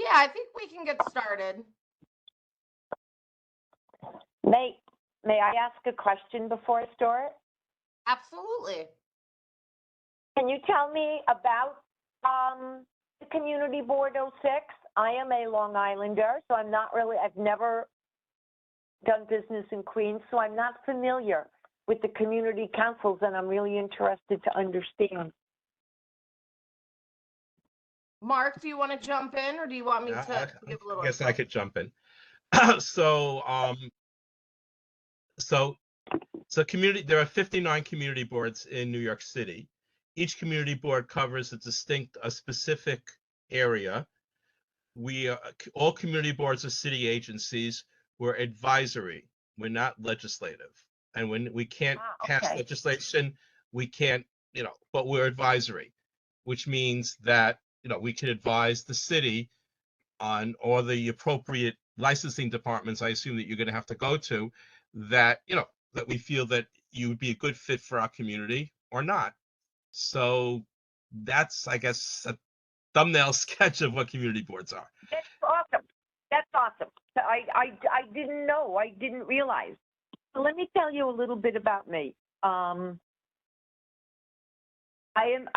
Yeah, I think we can get started. May I ask a question before I start? Absolutely. Can you tell me about the Community Board '06? I am a Long Islander, so I've never done business in Queens, so I'm not familiar with the community councils, and I'm really interested to understand. Mark, do you want to jump in, or do you want me Yeah, to give a little I guess info? I could jump in. So, community, there are 59 community boards in New York City. Each community board covers a specific area. All community boards are city agencies. We're advisory. We're not legislative. And when we can't pass legislation, we can't, but we're advisory, which means that, we can advise the city on, or the appropriate licensing departments, I assume that you're going to have to go to, that, that we feel that you would be a good fit for our community or not. So that's, I guess, a thumbnail sketch of what community boards are. That's awesome. That's awesome. I didn't know. I didn't realize. So let me tell you a little bit about me. I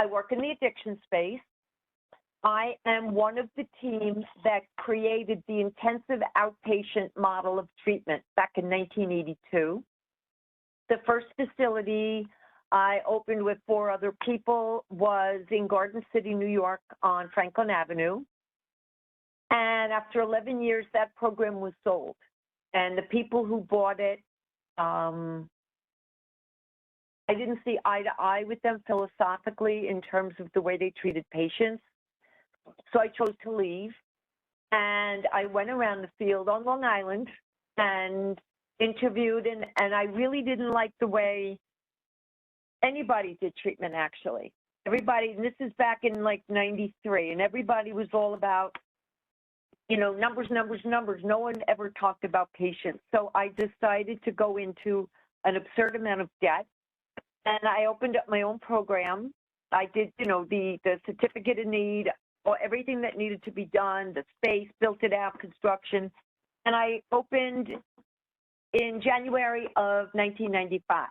work in the addiction space. I am one of the teams that created the intensive outpatient model of treatment back in 1982. The first facility I opened with 4 other people was in Garden City, New York on Franklin Avenue. And after 11 years, that program was sold. And the people who bought it, I didn't see eye to eye with them philosophically in terms of the way they treated patients. So I chose to leave, and I went around the field on Long Island and interviewed, and I really didn't like the way anybody did treatment, actually. Everybody, and this is back in like 93, and everybody was all about, numbers, numbers, numbers. No one ever talked about patients. So I decided to go into an absurd amount of debt, and I opened up my own program. I did, the certificate of need, or everything that needed to be done, the space, built it out, construction. And I opened in January of 1995.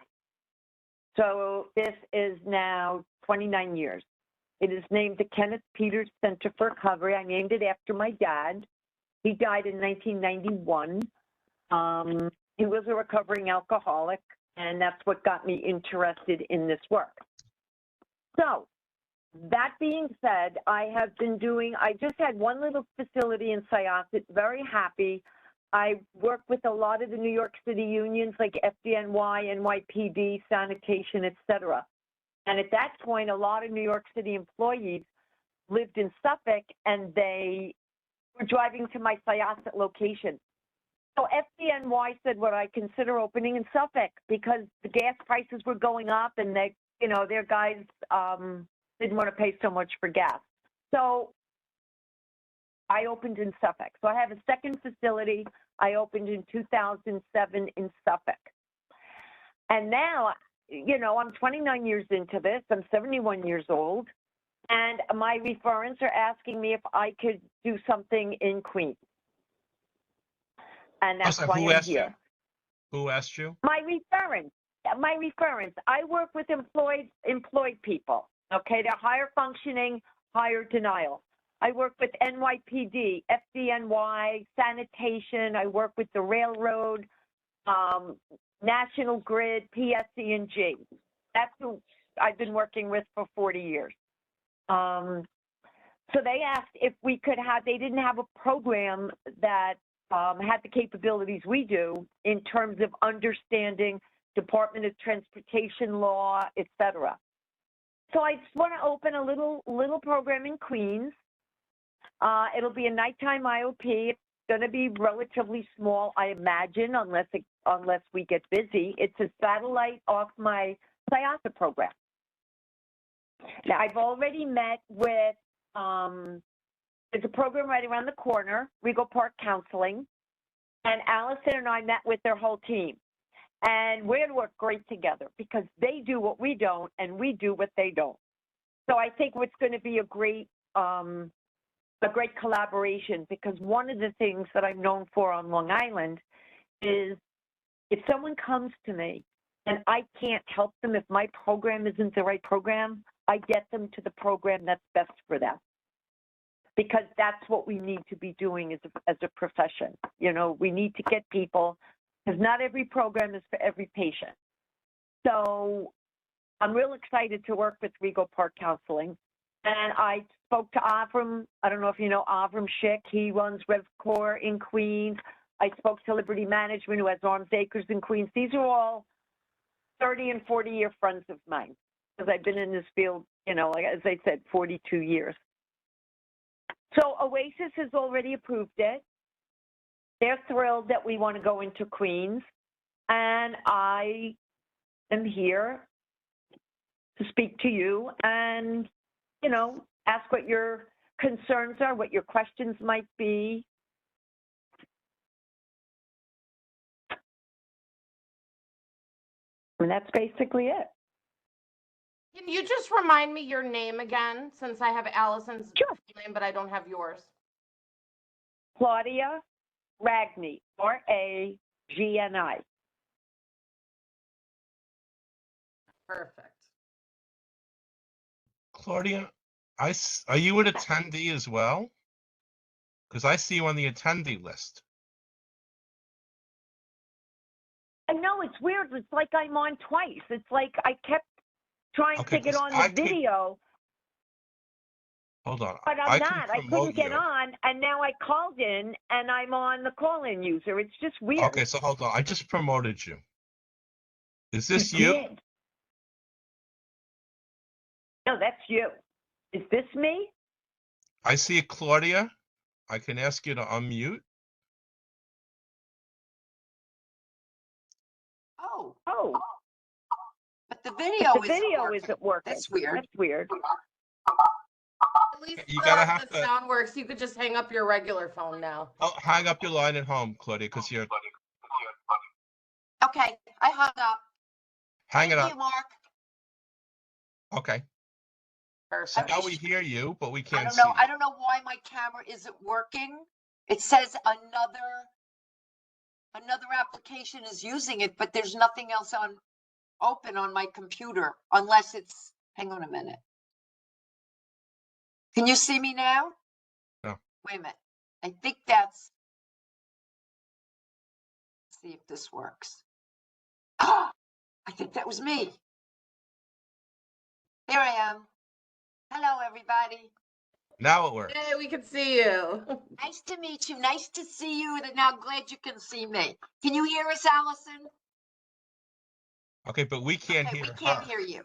So this is now 29 years. It is named the Kenneth Peters Center for Recovery. I named it after my dad. He died in 1991. He was a recovering alcoholic, and that's what got me interested in this work. So, that being said, I just had one little facility in Syosset, very happy. I work with a lot of the New York City unions like FDNY, NYPD, sanitation, et cetera. And at that point, a lot of New York City employees lived in Suffolk, and they were driving to my Syosset location. So FDNY said, "What I consider opening in Suffolk," because the gas prices were going up, and their guys didn't want to pay so much for gas. So I opened in Suffolk. So I have a second facility. I opened in 2007 in Suffolk. And now, I'm 29 years into this. I'm 71 years old. And my referents are asking me if I could do something in Queens. And that's why I'm here. Who asked you? My referents. I work with employed people. Okay, they're higher functioning, higher denial. I work with NYPD, FDNY, sanitation. I work with the railroad, National Grid, PSE&G. That's who I've been working with for 40 years. So they asked if we could they didn't have a program that had the capabilities we do in terms of understanding Department of Transportation law, et cetera. So I just want to open a little program in Queens. It'll be a nighttime IOP. It's going to be relatively small, I imagine, unless we get busy. It's a satellite off my Syosset program. Now, I've already met with, there's a program right around the corner, Regal Park Counseling, and Allison and I met with their whole team. And we're going to work great together because they do what we don't, and we do what they don't. So I think it's going to be a great a great collaboration, because one of the things that I'm known for on Long Island is if someone comes to me and I can't help them, if my program isn't the right program, I get them to the program that's best for them. Because that's what we need to be doing as a profession. You know, we need to get people, because not every program is for every patient. So I'm real excited to work with Rego Park Counseling. And I spoke to Avram. I don't know if you know Avram Schick. He runs RevCore in Queens. I spoke to Liberty Management, who has Arms Acres in Queens. These are all 30 and 40-year friends of mine, because I've been in this field, you know, like, as I said, 42 years. So Oasis has already approved it. They're thrilled that we want to go into Queens. And I am here to speak to you and, you know, ask what your concerns are, what your questions might be. And that's basically it. Can you just remind me your name again, since I have Allison's Sure. name, but I don't have yours? Claudia Ragni, R-A-G-N-I. Perfect. Claudia, are you an attendee as well? Because I see you on the attendee list. I know, it's weird. It's like I'm on twice. It's like I kept trying Okay, to get 'cause on I the could- video, Hold on. but I'm not. I couldn't get you. on, and now I called in, and I'm on the call-in user. It's just weird. Okay, so hold on. I just promoted you. Is this you? did. No, that's you. Is this me? I see Claudia. I can ask you to unmute. Oh, Oh, but the video the video working. isn't working. That's weird. That's weird. At least You gotta have the to- sound works. You could just hang up your regular phone now. Oh, hang up your line at home, Claudia, because you're Okay, I hung up. hang it Thank you, up. Mark. Okay. So Perfect. now we hear you, but we I can't don't see know. you. I don't know why my camera isn't working. It says another application is using it, but there's nothing else open on my computer unless it's, hang on a minute. Can you see me now? No. Wait a minute. I think that's, let's see if this works. Ah, I think that was me. Here I am. Hello, everybody. Now it works. Hey, we can see you. Nice to meet you. Nice to see you. And now glad you can see me. Can you hear us, Allison? Okay, but we can't Okay, hear we can't her. hear you.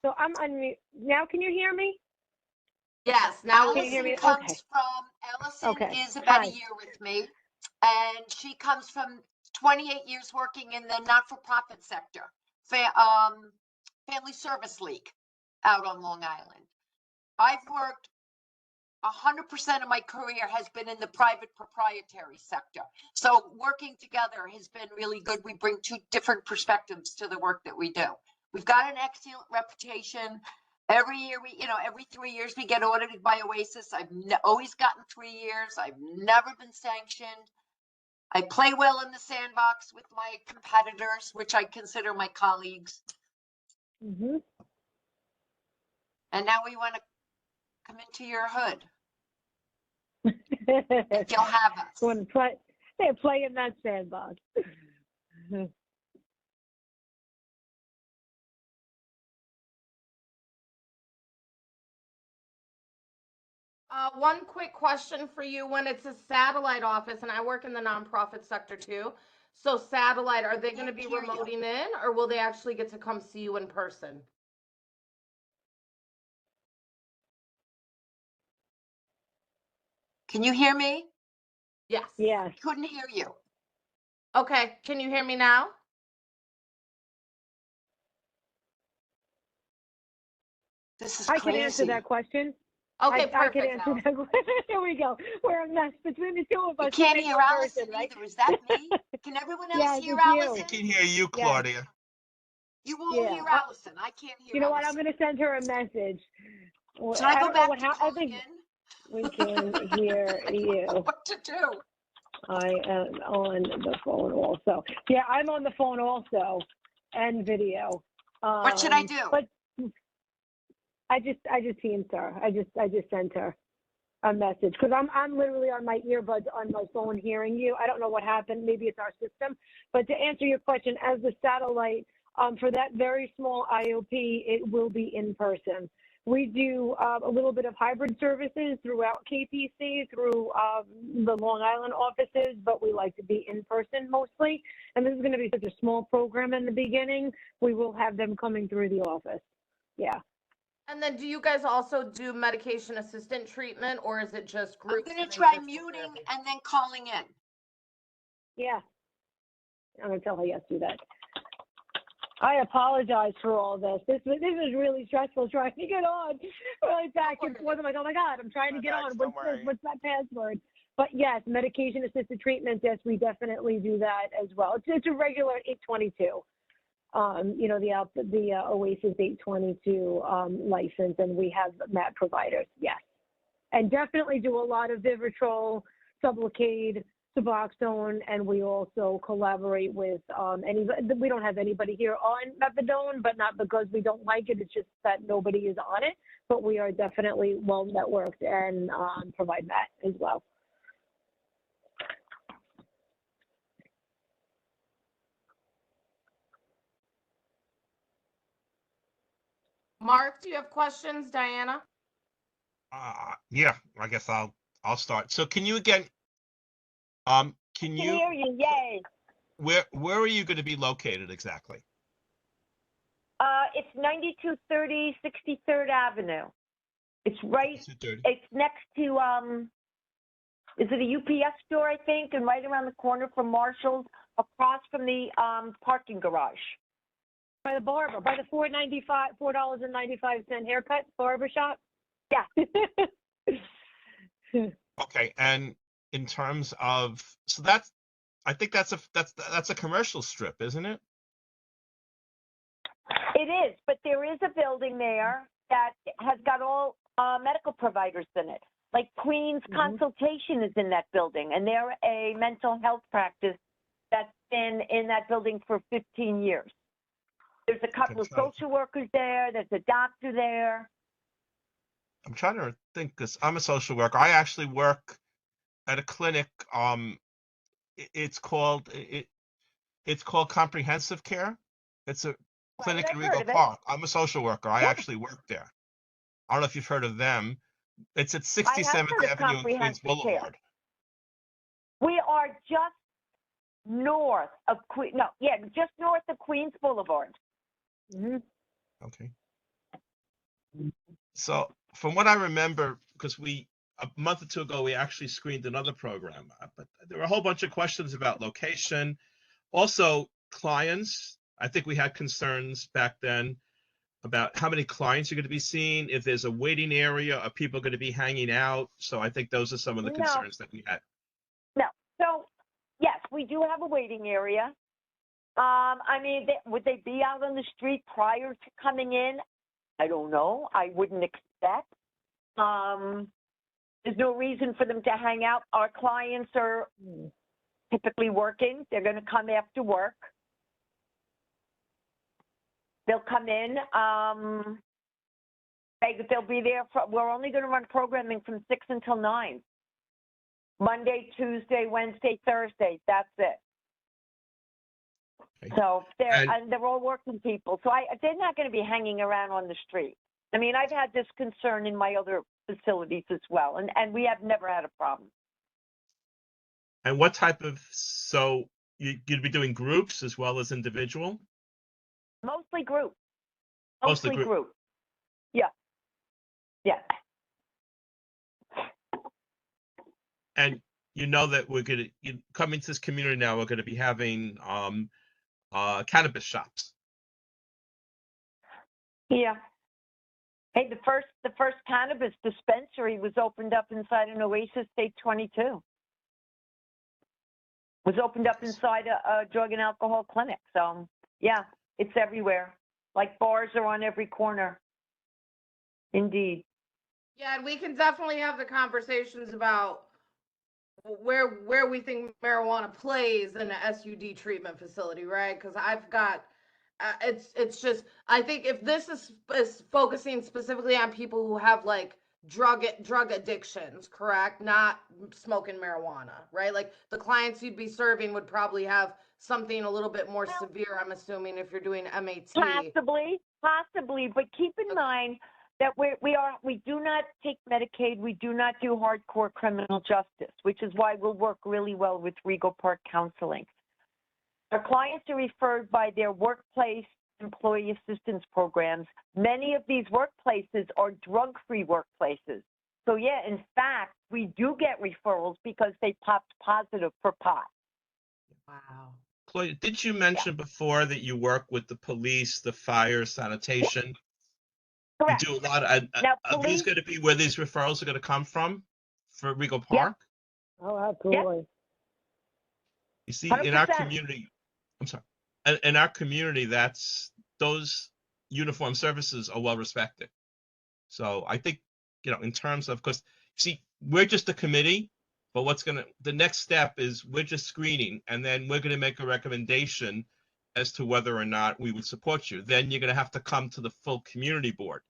So I'm unmute. Now can you hear me? Yes, now Can you hear Allison me? comes Okay. from, Allison Okay. is about Hi. a year with me. And she comes from 28 years working in the not-for-profit sector, Family Service League out on Long Island. I've worked 100% of my career has been in the private proprietary sector. So working together has been really good. We bring two different perspectives to the work that we do. We've got an excellent reputation. Every year every 3 years we get audited by Oasis. I've always gotten 3 years. I've never been sanctioned. I play well in the sandbox with my competitors, which I consider my colleagues. Mm-hmm. And now we want to come into your hood. If you'll have us. Want to play? Hey, play in that sandbox. One quick question for you. When it's a satellite office, and I work in the nonprofit sector too, so satellite, are they going to be Can't hear you. remoting in, or will they actually get to come see you in person? Can you hear me? Yes. Yes. Couldn't hear you. Okay. Can you hear me now? This is I crazy. can answer that question. Okay, I perfect. can answer Allison. that question. Here we go. We're a mess between the two of us. You can't We make hear one Allison person, right? either. Is that me? Can everyone else Yes, hear it's you. We Allison? can hear you, Claudia. You won't Yeah. hear Allison. I can't hear You know what? Allison. I'm going to send her a message. Well, Should I go don't know back what to I calling think in? we can hear you. What to do? I am on the phone also. Yeah, I'm on the phone also and video. What should I do? But I just teamed her. I just sent her a message because I'm literally on my earbuds on my phone hearing you. I don't know what happened. Maybe it's our system. But to answer your question, as the satellite, for that very small IOP, it will be in person. We do a little bit of hybrid services throughout KPC, through the Long Island offices, but we like to be in person mostly. And this is going to be such a small program in the beginning. We will have them coming through the office. Yeah. And then do you guys also do medication assistant treatment, or is it just I'm groups? gonna and try individual muting therapy? and then calling in. Yeah. I'm going to tell her yes, do that. I apologize for all this. This was really stressful trying to get on. Really back and forth. I'm like, oh my God, I'm trying to get on. What's this? What's that password? But yes, medication assisted treatment. Yes, we definitely do that as well. It's a regular 822. You know, the Oasis 822 license, and we have MAT providers. Yes, and definitely do a lot of Vivitrol, Sublocade, Suboxone, and we also collaborate with we don't have anybody here on methadone, but not because we don't like it. It's just that nobody is on it. But we are definitely well networked and provide that as well. Mark, do you have questions, Diana? Yeah, I guess I'll start. So can you again, can Can you, hear you, yay. where are you going to be located exactly? It's 9230 63rd Avenue. It's right, 2:30. it's next to, is it a UPS store, I think, and right around the corner from Marshall's, across from the parking garage. By the barber, by the $4.95 haircut barber shop. Yeah. Okay, and in terms of, so I think that's a commercial strip, isn't it? It is, but there is a building there that has got all medical providers in it. Like Queen's Consultation is in that building, and they're a mental health practice that's been in that building for 15 years. There's a couple of social workers there. There's a doctor there. I'm trying to think, because I'm a social worker. I actually work at a clinic. It's called Comprehensive Care. It's a clinic I've in heard Rego of it. Park. I'm a social worker. I Yeah. actually work there. I don't know if you've heard of them. It's at I have 67th heard of Avenue and Queens Comprehensive Care. Boulevard. We are just north of just north of Queens Boulevard. Okay. So from what I remember, because a month or two ago, we actually screened another program, but there were a whole bunch of questions about location. Also, clients. I think we had concerns back then about how many clients you're going to be seeing, if there's a waiting area, are people going to be hanging out? So I think those are some of the concerns that we had. No. So, yes, we do have a waiting area. I mean, would they be out on the street prior to coming in? I don't know. I wouldn't expect. There's no reason for them to hang out. Our clients are typically working. They're going to come after work. They'll come in. They'll be there. We're only going to run programming from 6 until 9. Monday, Tuesday, Wednesday, Thursday. That's it. Okay. So they're all working people. So they're not going to be hanging around on the street. I mean, I've had this concern in my other facilities as well, and we have never had a problem. And what type of, so you'd be doing groups as well as individual? Mostly group. Mostly group. Yeah. Yeah. And you know that coming to this community now, we're going to be having cannabis shops. Yeah. Hey, the first cannabis dispensary was opened up inside an Oasis 822. Was opened up inside a drug and alcohol clinic. So yeah, it's everywhere. Like bars are on every corner. Indeed. Yeah, and we can definitely have the conversations about where we think marijuana plays in a SUD treatment facility, right? Because I've got it's just I think if this is focusing specifically on people who have like drug addictions, correct? Not smoking marijuana, right? Like the clients you'd be serving would probably have something a little bit more Well, severe, I'm assuming, if you're doing MAT. possibly, but keep in mind that we do not take Medicaid, we do not do hardcore criminal justice, which is why we'll work really well with Regal Park Counseling. Our clients are referred by their workplace employee assistance programs. Many of these workplaces are drug-free workplaces. So yeah, in fact, we do get referrals because they popped positive for pot. Wow. Claudia, did you mention before that you work with the police, the fire, sanitation? You Correct. do a lot. Now, Are these police, going to be where these referrals are going to come from for Regal Yep. Park? Oh, absolutely. You see, in our 100%. community, I'm sorry, in our community, those uniform services are well respected. So I think, in terms of, because see, we're just a committee, but the next step is we're just screening, and then we're going to make a recommendation as to whether or not we would support you. Then you're going to have to come to the full community board,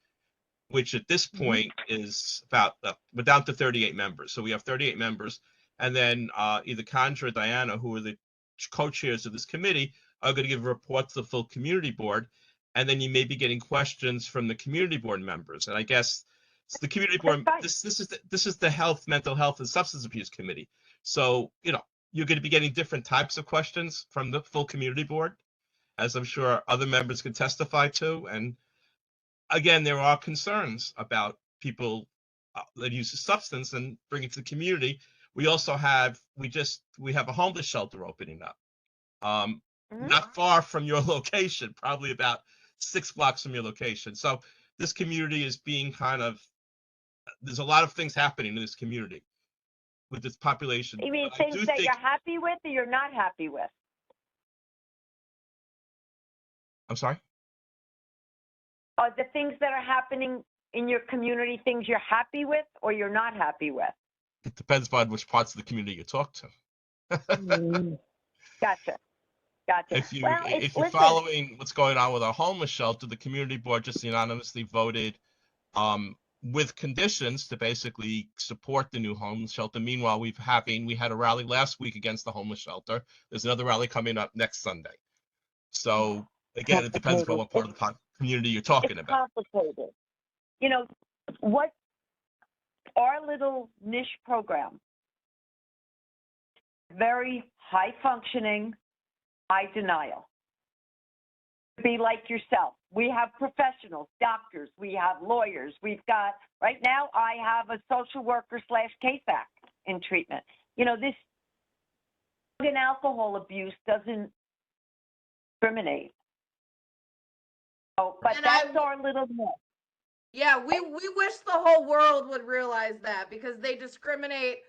which at this point is about, we're down to 38 members. So we have 38 members. And then either Conjure or Diana, who are the co-chairs of this committee, are going to give a report to the full community board. And then you may be getting questions from the community board members. And I guess the community board, That's right. this is the mental health and substance abuse committee. So, you're going to be getting different types of questions from the full community board, as I'm sure other members can testify to. And again, there are concerns about people that use a substance and bring it to the community. We also have we have a homeless shelter opening up, not far from your location, probably about 6 blocks from your location. So this community is being there's a lot of things happening in this community with this population. You mean But I things do that think, you're happy with or you're not happy with? I'm sorry. Are the things that are happening in your community things you're happy with or you're not happy with? It depends on which parts of the community you talk to. Mm. Gotcha. If you're Listen, following what's going on with our homeless shelter, the community board just unanimously voted with conditions to basically support the new homeless shelter. Meanwhile, we had a rally last week against the homeless shelter. There's another rally coming up next Sunday. So again, it depends upon what part of the community you're talking it's about. complicated. What our little niche program, very high functioning, high denial. Be like yourself. We have professionals, doctors, we have lawyers. We've got, right now, I have a social worker / case act in treatment. This drug and alcohol abuse doesn't discriminate. Oh, but And that's our little niche. Yeah, we wish the whole world would realize that because they discriminate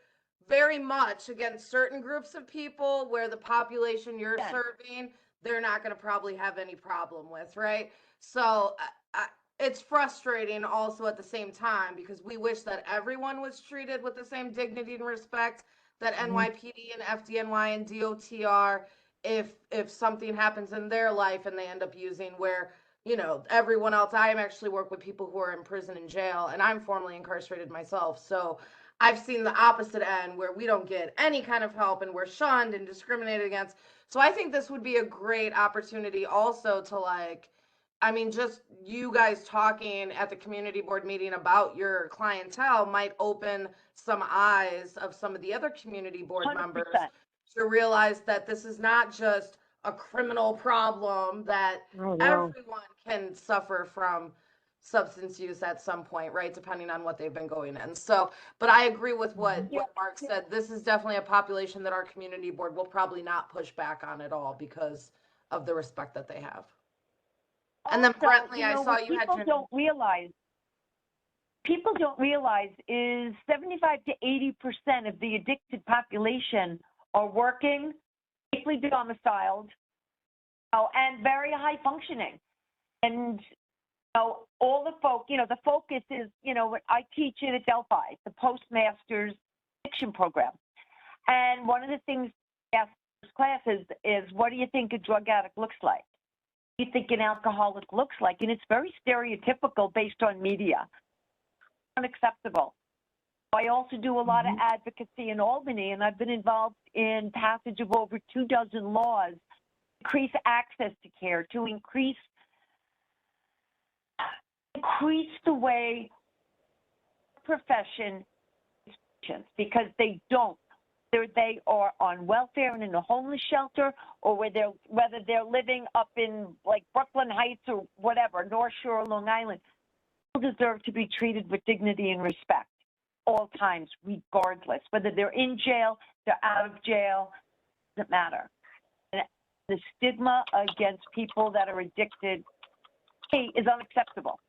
very much against certain groups of people where the population you're Yeah. serving, they're not going to probably have any problem with, right? So it's frustrating also at the same time because we wish that everyone was treated with the same dignity and respect that NYPD and FDNY and DOT if something happens in their life and they end up using where everyone else. I actually work with people who are in prison and jail, and I'm formerly incarcerated myself. So I've seen the opposite end where we don't get any kind of help and we're shunned and discriminated against. So I think this would be a great opportunity also to just you guys talking at the community board meeting about your clientele might open some eyes of some of the other community board 100%. members to realize that this is not just a criminal problem that Oh, no. everyone can suffer from substance use at some point, right? Depending on what they've been going in. So, but I agree with what Mark said. This is definitely a population that our community board will probably not push back on at all because of the respect that they have. And then Also, Brentley, I saw what you had people your. don't realize is 75 to 80% of the addicted population are working, safely domiciled, and very high functioning. And So all the the focus is, I teach it at Delphi, the Postmasters Fiction Program. And one of the things I ask this class is what do you think a drug addict looks like? What do you think an alcoholic looks like? And it's very stereotypical based on media. Unacceptable. I also do a lot of advocacy in Albany, and I've been involved in passage of over 24 laws to increase access to care, to increase the way profession is patients, because they don't. Whether they are on welfare and in a homeless shelter, or whether they're living up in like Brooklyn Heights or whatever, North Shore, Long Island, people deserve to be treated with dignity and respect all times, regardless. Whether they're in jail, they're out of jail, doesn't matter. And the stigma against people that are addicted is unacceptable.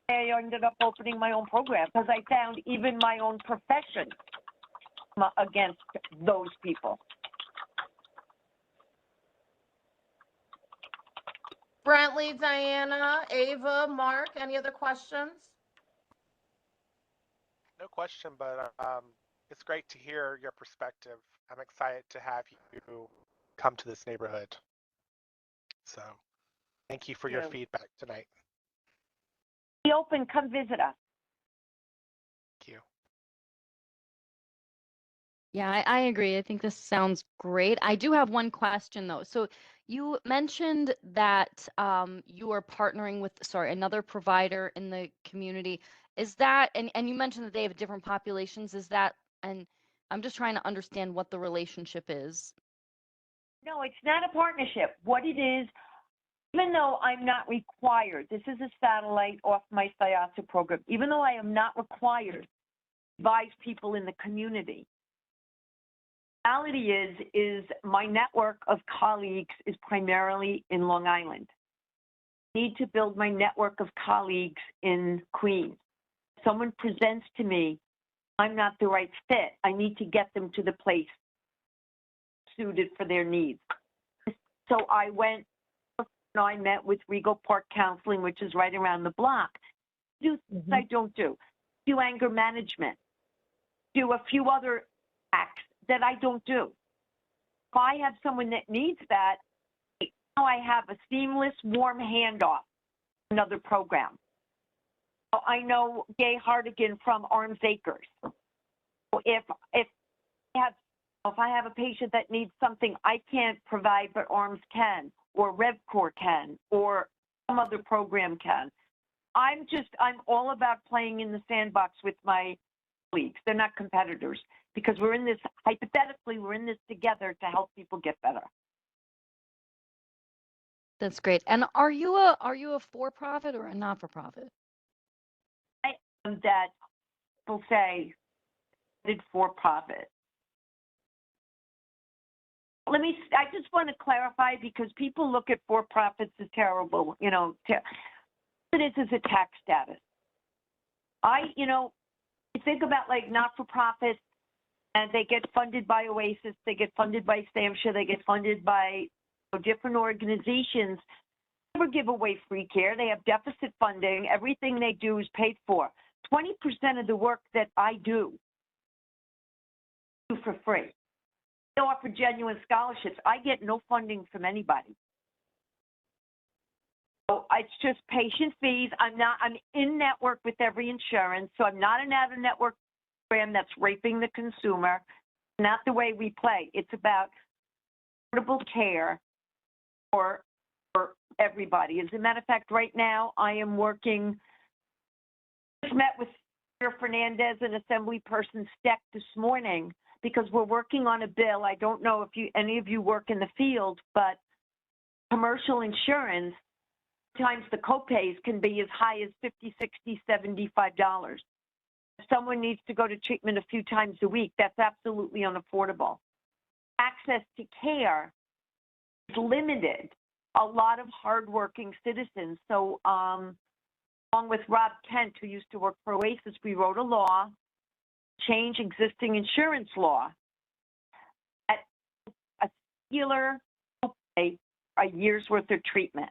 I ended up opening my own program because I found even my own profession against those people. Brentley, Diana, Ava, Mark, any other questions? No question, but it's great to hear your perspective. I'm excited to have you come to this neighborhood. So thank you for your feedback tonight. Be open, come visit us. Thank you. Yeah, I agree. I think this sounds great. I do have one question though. So you mentioned that you are partnering with, another provider in the community. Is that, and you mentioned that they have different populations. Is that, and I'm just trying to understand what the relationship is. No, it's not a partnership. What it is, even though I'm not required, this is a satellite off my SIASA program, even though I am not required to advise people in the community, the reality is my network of colleagues is primarily in Long Island. I need to build my network of colleagues in Queens. Someone presents to me, I'm not the right fit. I need to get them to the place suited for their needs. So I met with Regal Park Counseling, which is right around the block. Do things I don't do. Do anger management. Do a few other acts that I don't do. If I have someone that needs that, now I have a seamless, warm handoff, another program. I know Gay Hartigan from Arms Acres. If I have a patient that needs something I can't provide, but Arms can, or RevCore can, or some other program can. I'm all about playing in the sandbox with my colleagues. They're not competitors, because we're in this, hypothetically, we're in this together to help people get better. That's great. And are you a for-profit or a not-for-profit? I am that people say did for-profit. I just want to clarify, because people look at for-profits as terrible, it is a tax status. You think about like not-for-profits, and they get funded by Oasis, they get funded by SAMHSA, they get funded by different organizations. They never give away free care. They have deficit funding. Everything they do is paid for. 20% of the work that I do for free. They offer genuine scholarships. I get no funding from anybody. So it's just patient fees. I'm in network with every insurance, so I'm not an out-of-network program that's raping the consumer. Not the way we play. It's about affordable care for everybody. As a matter of fact, right now I am working. Just met with Senator Fernandez and Assemblyperson Steck this morning, because we're working on a bill. I don't know if any of you work in the field, but commercial insurance, sometimes the copays can be as high as $50, $60, $75. If someone needs to go to treatment a few times a week, that's absolutely unaffordable. Access to care is limited. A lot of hardworking citizens. So along with Rob Kent, who used to work for Oasis, we wrote a law, change existing insurance law at a regular copay, a year's worth of treatment.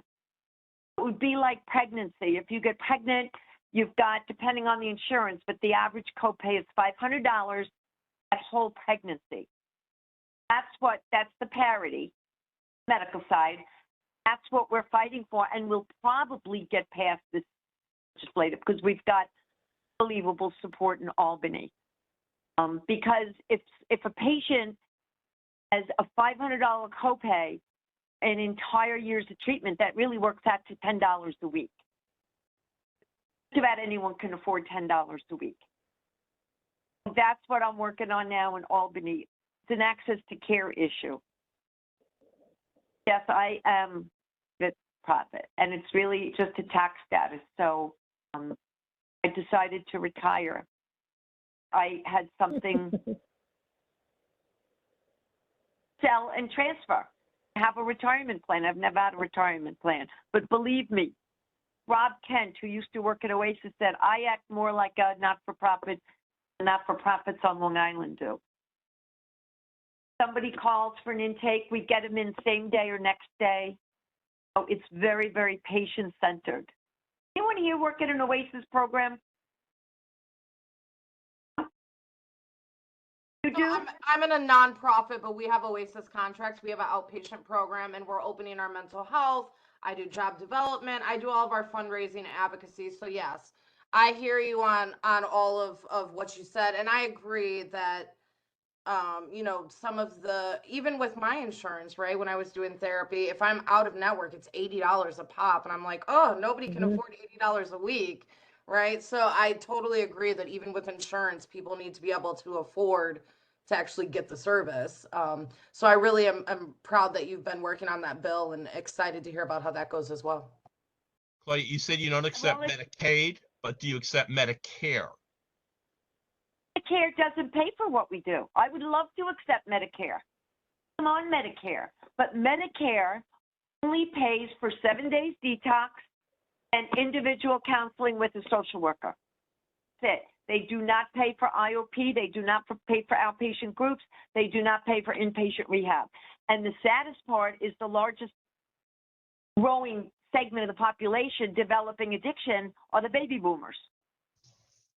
It would be like pregnancy. If you get pregnant, you've got, depending on the insurance, but the average copay is $500 that whole pregnancy. That's the parity, medical side. That's what we're fighting for, and we'll probably get past this legislative because we've got unbelievable support in Albany. Because if a patient has a $500 copay, an entire year's of treatment, that really works out to $10 a week. Just about anyone can afford $10 a week. That's what I'm working on now in Albany. It's an access to care issue. Yes, I am with profit, and it's really just a tax status. So I decided to retire. I had something sell and transfer. I have a retirement plan. I've never had a retirement plan. But believe me, Rob Kent, who used to work at Oasis, said, I act more like a not-for-profit than not-for-profits on Long Island do. Somebody calls for an intake, we get them in same day or next day. So it's very, very patient-centered. Anyone here work at an Oasis program? You So do? I'm in a nonprofit, but we have Oasis contracts. We have an outpatient program, and we're opening our mental health. I do job development. I do all of our fundraising and advocacy. So yes, I hear you on all of what you said, and I agree that you know, some of the, even with my insurance, right, when I was doing therapy, if I'm out of network, it's $80 a pop, and I'm like, oh, nobody can afford $80 a week, right? So I totally agree that even with insurance, people need to be able to afford to actually get the service. So I really am proud that you've been working on that bill and excited to hear about how that goes as well. Clay, you said you don't accept Well, Medicaid, but do you accept Medicare? Medicare doesn't pay for what we do. I would love to accept Medicare. I'm on Medicare, but Medicare only pays for 7 days detox and individual counseling with a social worker. That's it. They do not pay for IOP. They do not pay for outpatient groups. They do not pay for inpatient rehab. And the saddest part is the largest growing segment of the population developing addiction are the baby boomers.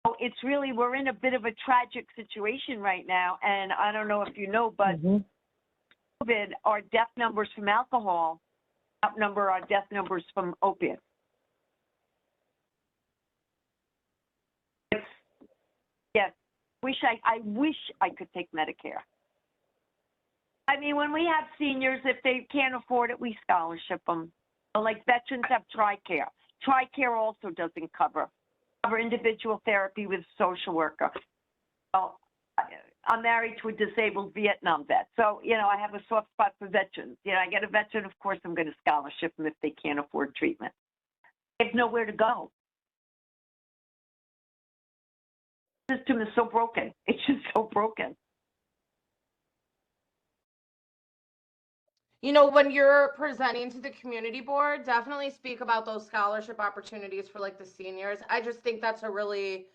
So it's really, we're in a bit of a tragic situation right now. And I don't know if you know, but COVID, our death numbers from alcohol outnumber our death numbers from opiates. Yes, I wish I could take Medicare. I mean, when we have seniors, if they can't afford it, we scholarship them. Like veterans have TRICARE. TRICARE also doesn't cover individual therapy with a social worker. Well, I'm married to a disabled Vietnam vet, so you know I have a soft spot for veterans. You know, I get a veteran, of course, I'm going to scholarship them if they can't afford treatment. They have nowhere to go. The system is so broken. It's just so broken. You know, when you're presenting to the community board, definitely speak about those scholarship opportunities for like the seniors. I just think that's a really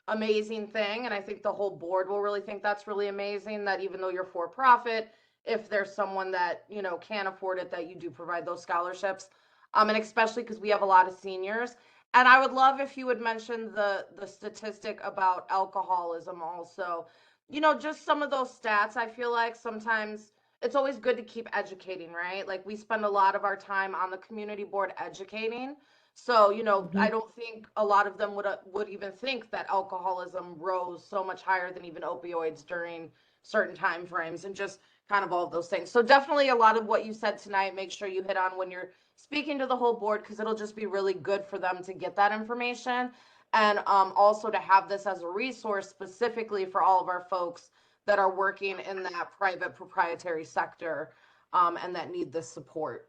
amazing thing. And I think the whole board will really think that's really amazing that even though you're for profit, if there's someone that, you know, can't afford it, that you do provide those scholarships. And especially because we have a lot of seniors. And I would love if you would mention the statistic about alcoholism also. You know, just some of those stats, I feel like sometimes it's always good to keep educating, right? Like we spend a lot of our time on the community board educating. So, you know, I don't think a lot of them would even think that alcoholism rose so much higher than even opioids during certain time frames and just kind of all of those things. So definitely a lot of what you said tonight, make sure you hit on when you're speaking to the whole board, because it'll just be really good for them to get that information. And also to have this as a resource specifically for all of our folks that are working in that private proprietary sector and that need this support.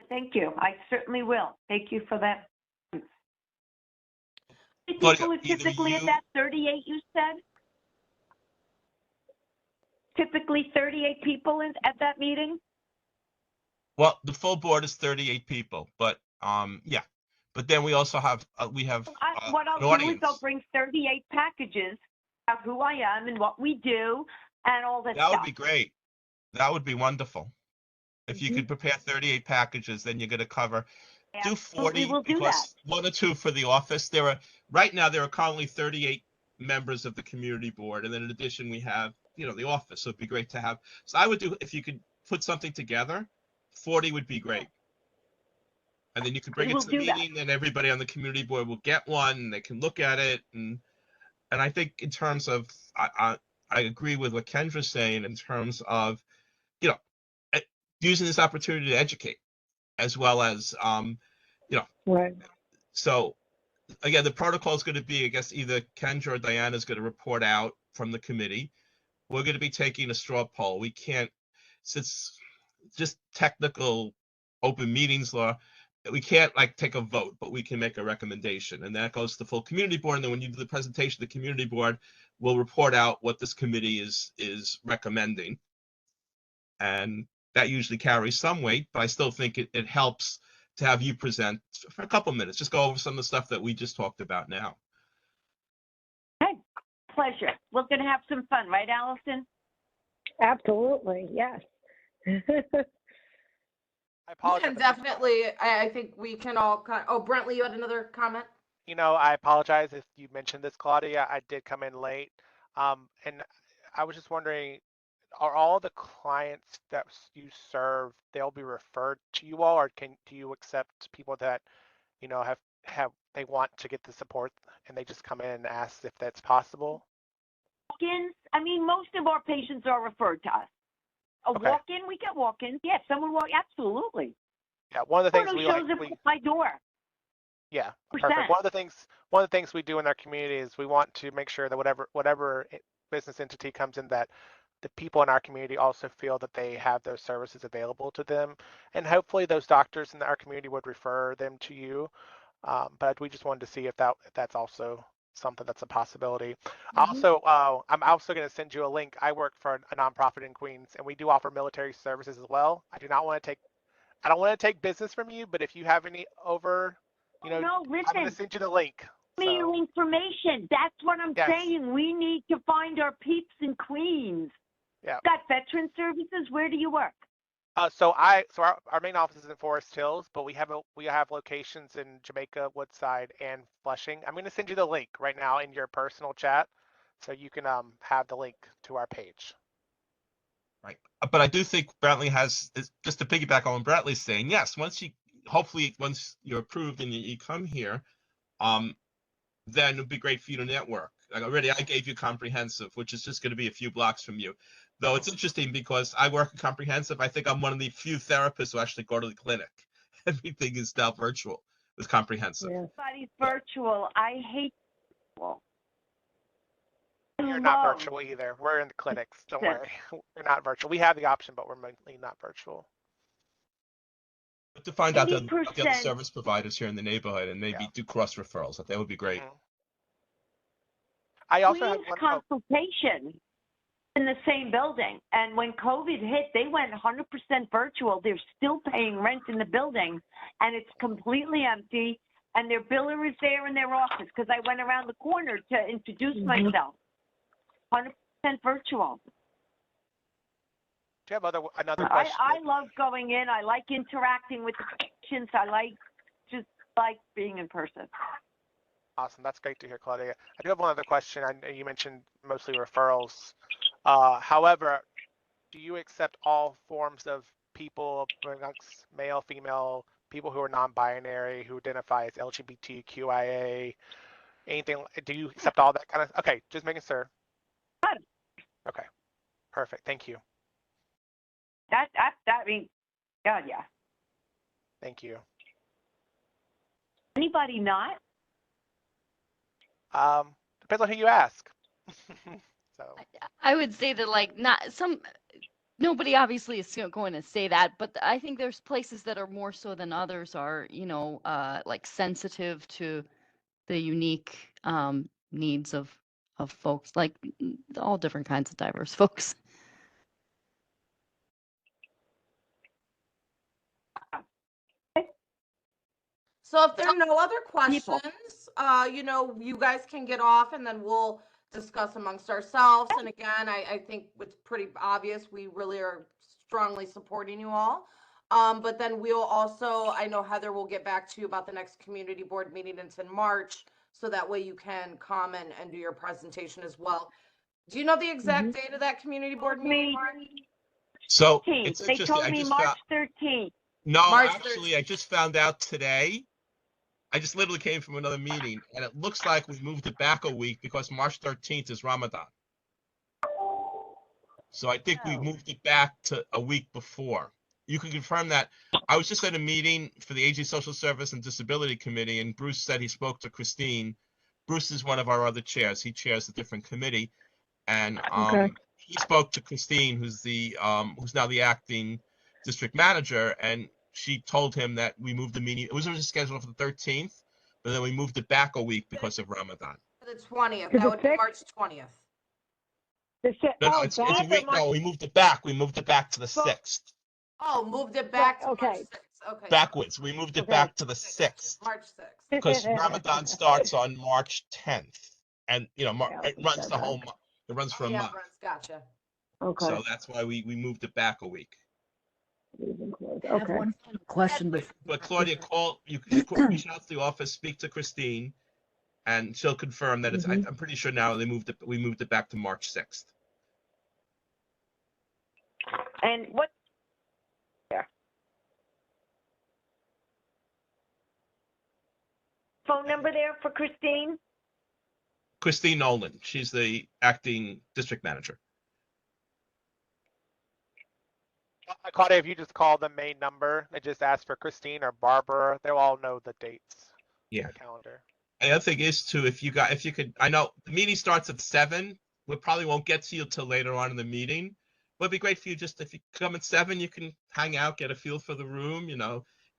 Thank you. I certainly will. Thank you for that. Claudia, People are typically at that 38 you said? Typically 38 people at that meeting? Well, the full board is 38 people, but yeah. But then we also have What an I'll do is audience. I'll bring 38 packages of who I am and what we do and all that That stuff. would be great. That would be wonderful. If you Mhm. could prepare 38 packages, then you're going to cover. Do Absolutely, 40 we'll do that. because 1 or 2 for the office. Right now there are currently 38 members of the community board, and then in addition we have the office. So it'd be great to have. So I would do, if you could put something together, 40 would be great. And then you could bring We it will to the do that. meeting, and everybody on the community board will get one, and they can look at it. And I think in terms of, I agree with what Kendra's saying in terms of, using this opportunity to educate, as well as, Right. so again, the protocol is going to be, I guess, either Kendra or Diana is going to report out from the committee. We're going to be taking a straw poll. We can't, since just technical open meetings law, we can't like take a vote, but we can make a recommendation, and that goes to the full community board. And then when you do the presentation, the community board will report out what this committee is recommending, and that usually carries some weight. But I still think it helps to have you present for a couple minutes. Just go over some of the stuff that we just talked about now. Okay, pleasure. We're going to have some fun, right, Allison? Absolutely, yes. I apologize. And definitely, I think we can all, oh, Brentley, you had another comment? I apologize if you mentioned this, Claudia. I did come in late. And I was just wondering, are all the clients that you serve, they'll be referred to you all, or do you accept people that, have they want to get the support and they just come in and ask if that's possible? Walk-ins, I mean, most of our patients are referred to us. A Okay. walk-in, we get walk-ins. Yeah, someone walk, absolutely. Yeah, one of the things Someone we who shows up at my door. Yeah, Percent. perfect. One of the things we do in our community is we want to make sure that whatever business entity comes in, that the people in our community also feel that they have those services available to them, and hopefully those doctors in our community would refer them to you. But we just wanted to see if that's also something that's a possibility. Also, I'm also going to send you a link. I work for a nonprofit in Queens, and we do offer military services as well. I don't want to take business from you, but if you have any over, No, I'm going to listen, send you the link. me your So, information. That's what I'm Yes. saying. We need to find our peeps in Queens. yeah. Got veteran services? Where do you work? So our main office is in Forest Hills, but we have locations in Jamaica, Woodside, and Flushing. I'm going to send you the link right now in your personal chat, so you can have the link to our page. Right. But I do think Brantley just to piggyback on what Brantley's saying, yes, once you're approved and you come here, then it'd be great for you to network. Like already I gave you Comprehensive, which is just going to be a few blocks from you. Though it's interesting because I work at Comprehensive. I think I'm one of the few therapists who actually go to the clinic. Everything is now virtual with Comprehensive. Yeah. Everybody's virtual. I hate virtual. You're not virtual either. We're in the clinics. Don't worry. We're not virtual. We have the option, but we're mainly not virtual. But to find out the 80%. other service providers here in the neighborhood and maybe do cross referrals, that would be great. Mhm. I also have Queens one. consultation in the same building. And when COVID hit, they went 100% virtual. They're still paying rent in the building, and it's completely empty. And their biller is there in their office because I went around the corner to introduce myself. 100% virtual. Do you have another question? I love going in. I like interacting with the patients. I like being in person. Awesome. That's great to hear, Claudia. I do have one other question. I know you mentioned mostly referrals. However, do you accept all forms of people, amongst male, female, people who are non-binary, who identify as LGBTQIA, anything? Do you accept all that kind of? Okay, just making sure. Okay, perfect. Thank you. I mean, God, yeah. Thank you. Anybody not? Depends on who you ask. So I would say that nobody obviously is going to say that, but I think there's places that are more so than others are, like sensitive to the unique needs of folks, like all different kinds of diverse folks. So if there are no other questions, you guys can get off and then we'll discuss amongst ourselves. And again, I think it's pretty obvious we really are strongly supporting you all. But then we'll also, I know Heather will get back to you about the next community board meeting. It's in March, so that way you can come and do your presentation as well. Do you know the exact date of that community board meeting, Mark? So 13th. it's They interesting. told I me just March found, 13th. no, March actually, I just found out today. I just literally came from another meeting, and it looks like we moved it back a week because March 13th is Ramadan. So I think we Oh. moved it back to a week before. You can confirm that. I was just at a meeting for the Aging Social Service and Disability Committee, and Bruce said he spoke to Christine. Bruce is one of our other chairs. He chairs a different committee, and Okay. he spoke to Christine, who's now the acting district manager, and she told him that we moved the meeting. It was originally scheduled for the 13th, but then we moved it back a week because of Ramadan. The 20th. To That the would be 6th? March 20th. No, Oh, it's a back week. or No, we moved it back. We moved it back to the Well- 6th. Oh, moved it back to okay. March 6th. Okay. Backwards. We moved it Okay. back to the Okay, gotcha. 6th. March 6th. Because Ramadan starts on March 10th, and Yeah, it runs the whole month. It runs for Oh, a yeah, month, Brent's gotcha. Okay. so that's why we moved it back a week. I have Okay. one final question But, before. but Claudia, you can reach out to the office, speak to Christine, and she'll confirm that it's. Mhm. I'm pretty sure now we moved it back to March 6th. And what? There. Phone number there for Christine? Christine Nolan, she's the acting district manager. Claudia, if you just call the main number and just ask for Christine or Barbara, they'll all know the dates. Yeah. The calendar. And the other thing is too, if you could, I know the meeting starts at 7. We probably won't get to you till later on in the meeting. But it'd be great for you just if you come at 7, you can hang out, get a feel for the room,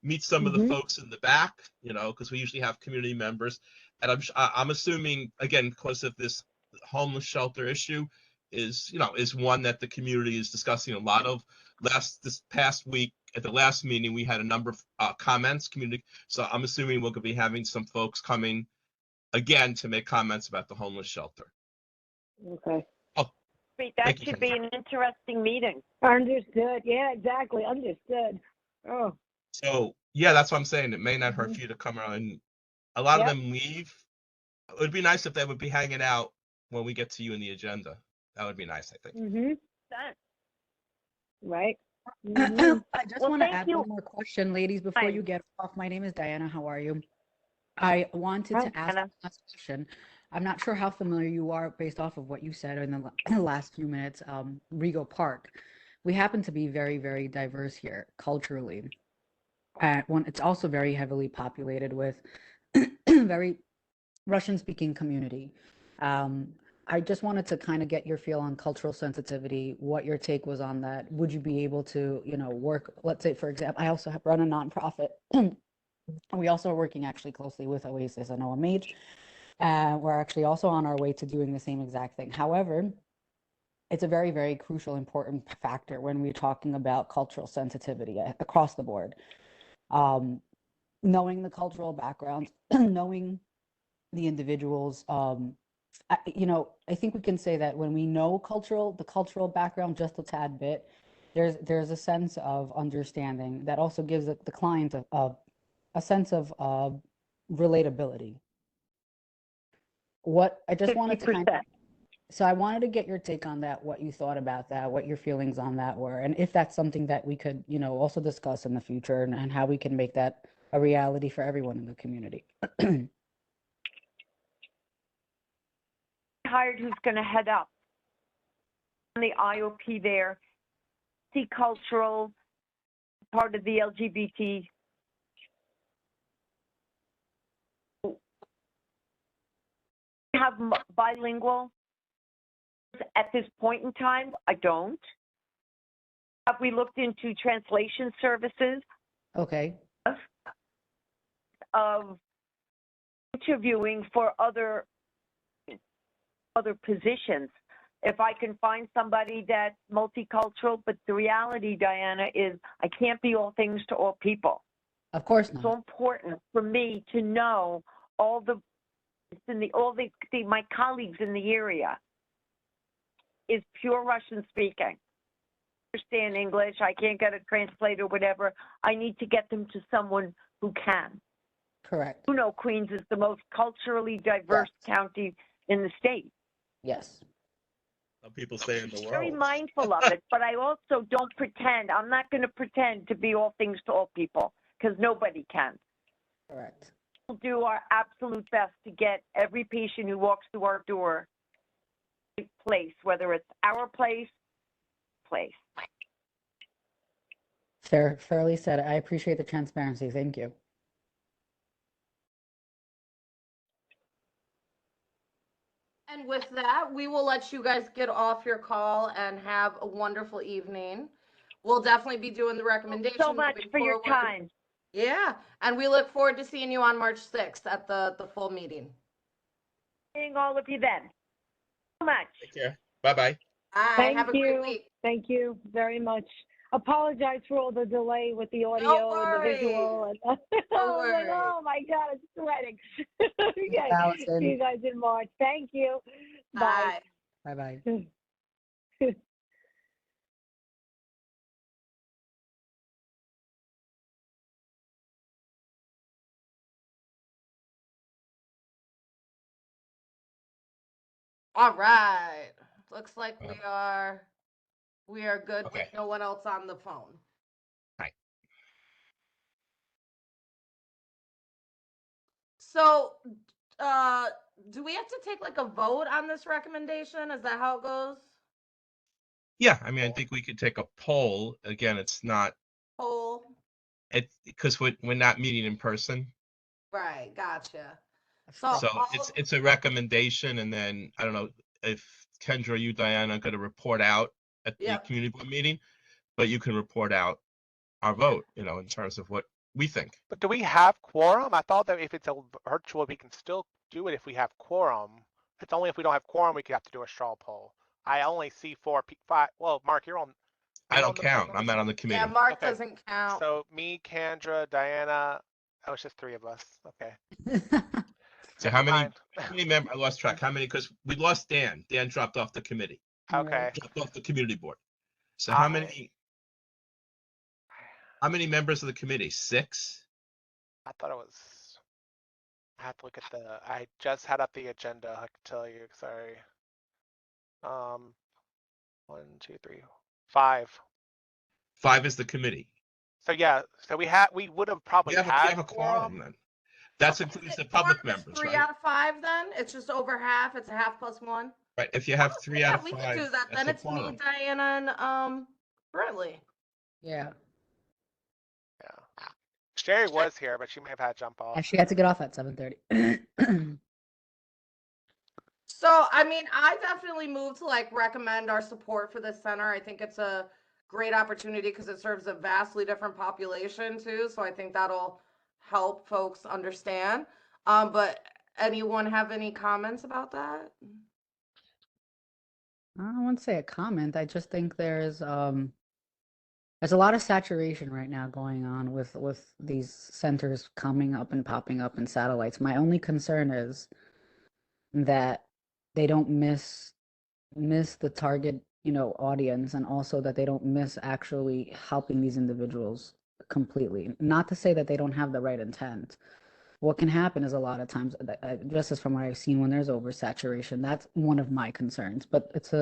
meet some of the folks in the back, because we usually have community members. And I'm assuming, again, because of this homeless shelter issue is one that the community is discussing a lot of. This past week at the last meeting, we had a number of comments, community. So I'm assuming we're going to be having some folks coming again to make comments about the homeless shelter. Okay. That Thank you, should be an interesting meeting. Understood. Yeah, exactly. Understood. Oh, So yeah, that's what I'm saying. It may not hurt for you to come around. And a lot of Yep. them leave. It would be nice if they would be hanging out when we get to you in the agenda. That would be nice, I think. right. Mhm. I just Well, want to thank add you. one more question, ladies, before Fine. you get off. My name is Diana. How are you? I wanted Hi, to ask Diana. a question. I'm not sure how familiar you are based off of what you said in the last few minutes. Rego Park. We happen to be very, very diverse here culturally. It's also very heavily populated with very Russian-speaking community. I just wanted to kind of get your feel on cultural sensitivity, what your take was on that. Would you be able to, work, let's say, for example, I also run a nonprofit. And we also are working actually closely with Oasis and OMH. We're actually also on our way to doing the same exact thing. However, it's a very, very crucial, important factor when we're talking about cultural sensitivity across the board. Knowing the cultural background, knowing the individuals, I think we can say that when we know the cultural background just a tad bit, there's a sense of understanding that also gives the client a sense of relatability. I just wanted to 50%. so I wanted to get your take on that, what you thought about that, what your feelings on that were, and if that's something that we could, also discuss in the future and how we can make that a reality for everyone in the community. Hired who's going to head up on the IOP there, see cultural, part of the LGBT. Have bilingual at this point in time? I don't. Have we looked into translation services Okay. of interviewing for other positions? If I can find somebody that's multicultural, but the reality, Diana, is I can't be all things to all people. Of course It's so not. important for me to know my colleagues in the area is pure Russian speaking. understand English, I can't get a translator, whatever. I need to get them to someone who can. Correct. You know, Queens is the most culturally diverse county in the state. Yes. Some people say in the Very world. mindful of it, but I also don't pretend. I'm not going to pretend to be all things to all people because nobody can. Correct. We'll do our absolute best to get every patient who walks through our door a place, whether it's our place. Fairly said. I appreciate the transparency. Thank you. And with that, we will let you guys get off your call and have a wonderful evening. We'll definitely be doing the recommendation. So much moving for your forward. time. Yeah, and we look forward to seeing you on March 6th at the full meeting. Seeing all of you then. So much. Take care. Bye-bye. Bye. Have a Thank great you. week. Thank you very much. Apologize for all the delay with the audio and the visual. And I was like, worry. oh my God, it's sweating. Okay. Allison. See you guys in March. Thank you. Bye. Bye. Bye-bye. All right. Looks like we are good Okay. with no one else on the phone. Hi. So, do we have to take like a vote on this recommendation? Is that how it goes? Yeah, I mean, I think we could take a poll. Again, it's not Poll. because we're not meeting in person. Right. Gotcha. So, So it's a recommendation, and then I don't know if Kendra, you, Diana, are going to report out at the Yep. community board meeting, but you can report out our vote, in terms of what we think. But do we have quorum? I thought that if it's a virtual, we can still do it if we have quorum. It's only if we don't have quorum, we could have to do a straw poll. I only see 5. Well, Mark, you're on. I don't count. I'm not on the committee. yeah, Mark Okay. doesn't count. So me, Kendra, Diana. Oh, it's just 3 of us. Okay. So Never how many mind. members? I lost track. How many? Because we lost Dan. Dan dropped off the committee. Okay. Dropped off the community board. So how many members of the committee? 6? I thought it was. I have to look at I just had up the agenda. I can tell you. Sorry. 1, 2, 3, 5. 5 is the committee. So yeah. So we would have probably You had have a quorum then. That includes the public members, Three right? out of 5 then? It's just over half. It's a half plus 1. Right. If you have 3 out of 5, we can do that. that's Then a it's me, quorum. Diana, and Brentley. Yeah. Yeah. Sherry was here, but she may have had to jump off. And she had to get off at 7:30. So, I mean, I definitely move to recommend our support for this center. I think it's a great opportunity because it serves a vastly different population too. So I think that'll help folks understand. But anyone have any comments about that? I don't want to say a comment. I just think there's a lot of saturation right now going on with these centers coming up and popping up in satellites. My only concern is that they don't miss the target, audience, and also that they don't miss actually helping these individuals completely. Not to say that they don't have the right intent. What can happen is a lot of times, just as from what I've seen, when there's oversaturation, that's one of my concerns. But it's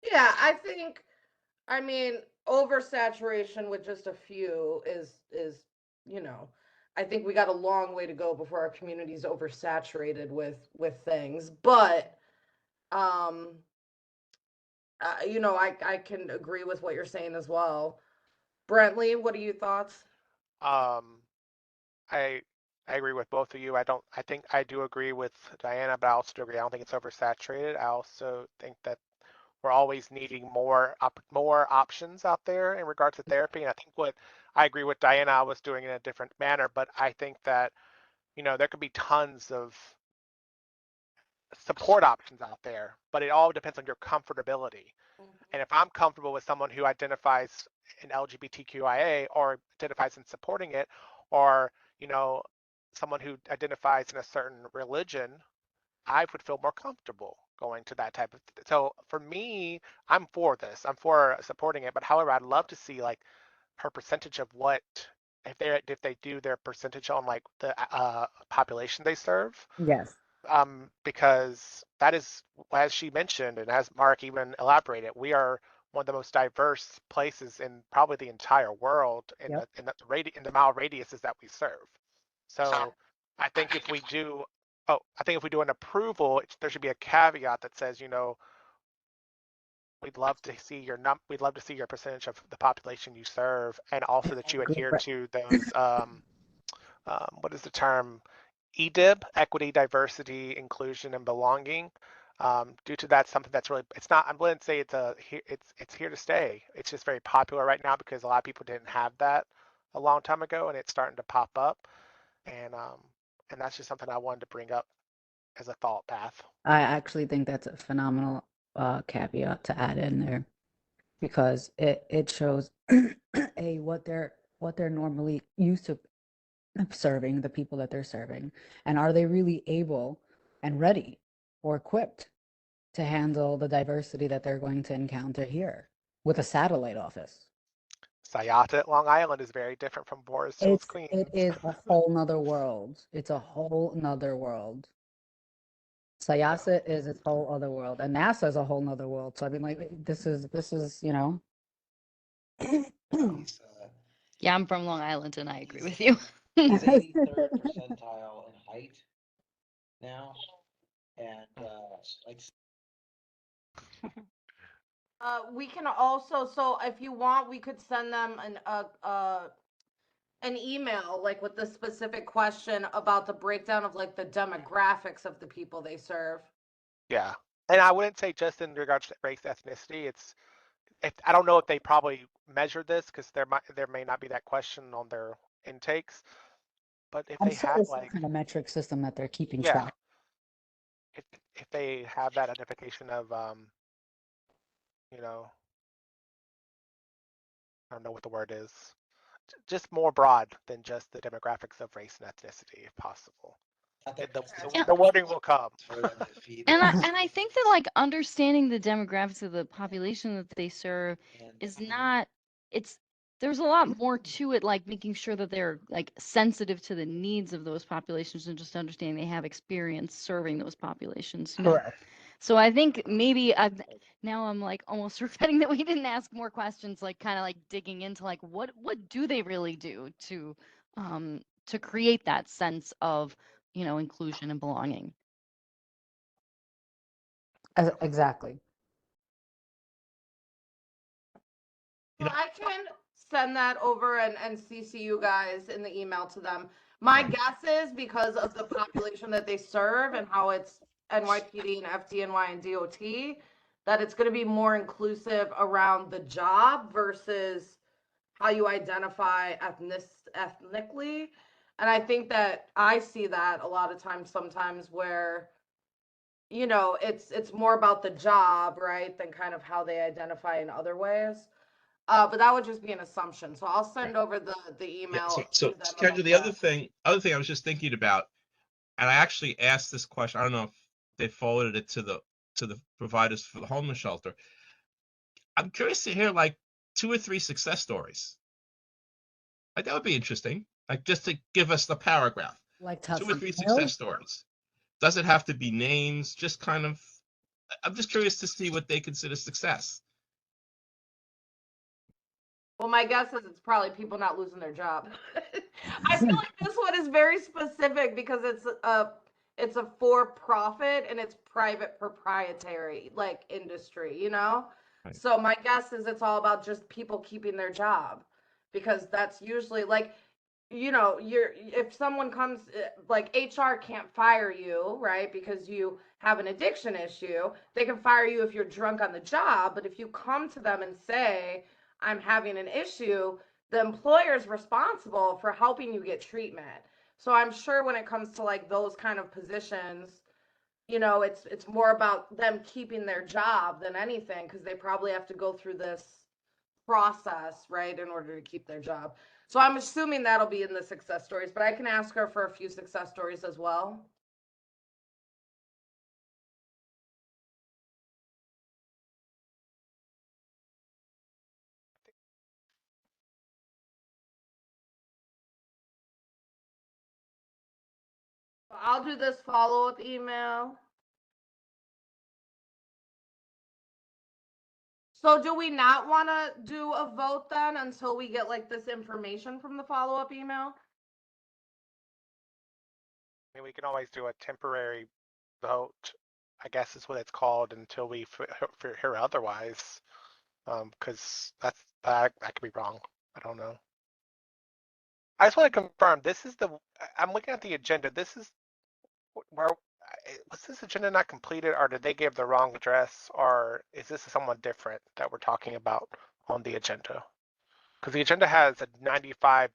Yeah, I mean, oversaturation with just a few is, I think we got a long way to go before our community is oversaturated with things. But, I can agree with what you're saying as well. Brentley, what are your thoughts? I agree with both of you. I think I do agree with Diana, but I also do agree. I don't think it's oversaturated. I also think that we're always needing more options out there in regards to therapy. And I think I agree with Diana, I was doing it in a different manner, but I think that, there could be tons of support options out there, but it all depends on your comfortability. And if I'm comfortable with someone who identifies in LGBTQIA or identifies in supporting it, or, someone who identifies in a certain religion, I would feel more comfortable going to that type of. So for me, I'm for this. I'm for supporting it. But however, I'd love to see like her percentage of what if they do their percentage on like the population they serve. Yes. Because that is, as she mentioned, and as Mark even elaborated, we are one of the most diverse places in probably the entire world in Yep. in the mile radiuses that we serve. So I think if we do, an approval, there should be a caveat that says, we'd love to see we'd love to see your percentage of the population you serve, and also that you adhere to those, what is the term? EDIB, equity, diversity, inclusion, and belonging. Due to that, something that's really, it's not, I wouldn't say it's here to stay. It's just very popular right now because a lot of people didn't have that a long time ago, and it's starting to pop up. And that's just something I wanted to bring up as a thought path. I actually think that's a phenomenal caveat to add in there because it shows what they're normally used to serving, the people that they're serving, and are they really able and ready or equipped to handle the diversity that they're going to encounter here with a satellite office. Sayata at Long Island is very different from Forest Hills, Queens. It is a whole nother world. It's a whole nother world. Sayasa is its whole other world, and NASA is a whole nother world. So I mean, like this is Yeah, I'm from Long Island and I agree with you. He's 83rd percentile in height now, and like We can also, so if you want, we could send them an email, like with the specific question about the breakdown of like the demographics of the people they serve. Yeah, and I wouldn't say just in regards to race, ethnicity. I don't know if they probably measure this because there may not be that question on their intakes, but if I'm they sure have there's some like, kind of metric system that they're keeping yeah, track. if they have that identification of you know, I don't know what the word is, just more broad than just the demographics of race and ethnicity, if possible. The wording will come. And I think that like understanding the demographics of the population that they serve is not, there's a lot more to it, like making sure that they're like sensitive to the needs of those populations and just understanding they have experience serving those populations. Correct. So I think maybe now I'm like almost regretting that we didn't ask more questions, like kind of like digging into like what do they really do to create that sense of, inclusion and belonging. Exactly. Well, I can send that over and CC you guys in the email to them. My guess is because of the population that they serve and how it's NYPD and FDNY and DOT, that it's going to be more inclusive around the job versus how you identify ethnically. And I think that I see that a lot of times sometimes where, it's more about the job, right, than kind of how they identify in other ways. But that would just be an assumption. So I'll send over the email. So to them Kendra, about the other thing I was just thinking about, and I actually asked this question. I don't know if they forwarded it to the providers for the homeless shelter. I'm curious to hear like 2 or 3 success stories. Like that would be interesting. Like just to give us the paragraph. Like 2 or 3 success stories. Doesn't have to be names. Just kind of. I'm just curious to see what they consider success. Well, my guess is it's probably people not losing their job. I feel like this one is very specific because it's a for-profit and it's private proprietary like industry, Right. So my guess is it's all about just people keeping their job because that's usually like, if someone comes like HR can't fire you, right? Because you have an addiction issue. They can fire you if you're drunk on the job, but if you come to them and say, I'm having an issue, the employer is responsible for helping you get treatment. So I'm sure when it comes to like those kind of positions, it's more about them keeping their job than anything because they probably have to go through this process, right, in order to keep their job. So I'm assuming that'll be in the success stories, but I can ask her for a few success stories as well. I'll do this follow-up email. So do we not want to do a vote then until we get like this information from the follow-up email? I mean, we can always do a temporary vote, I guess is what it's called, until we hear otherwise. Because that could be wrong. I don't know. I just want to confirm, I'm looking at the agenda. This is where, was this agenda not completed, or did they give the wrong address, or is this someone different that we're talking about on the agenda? Because the agenda has a 95-20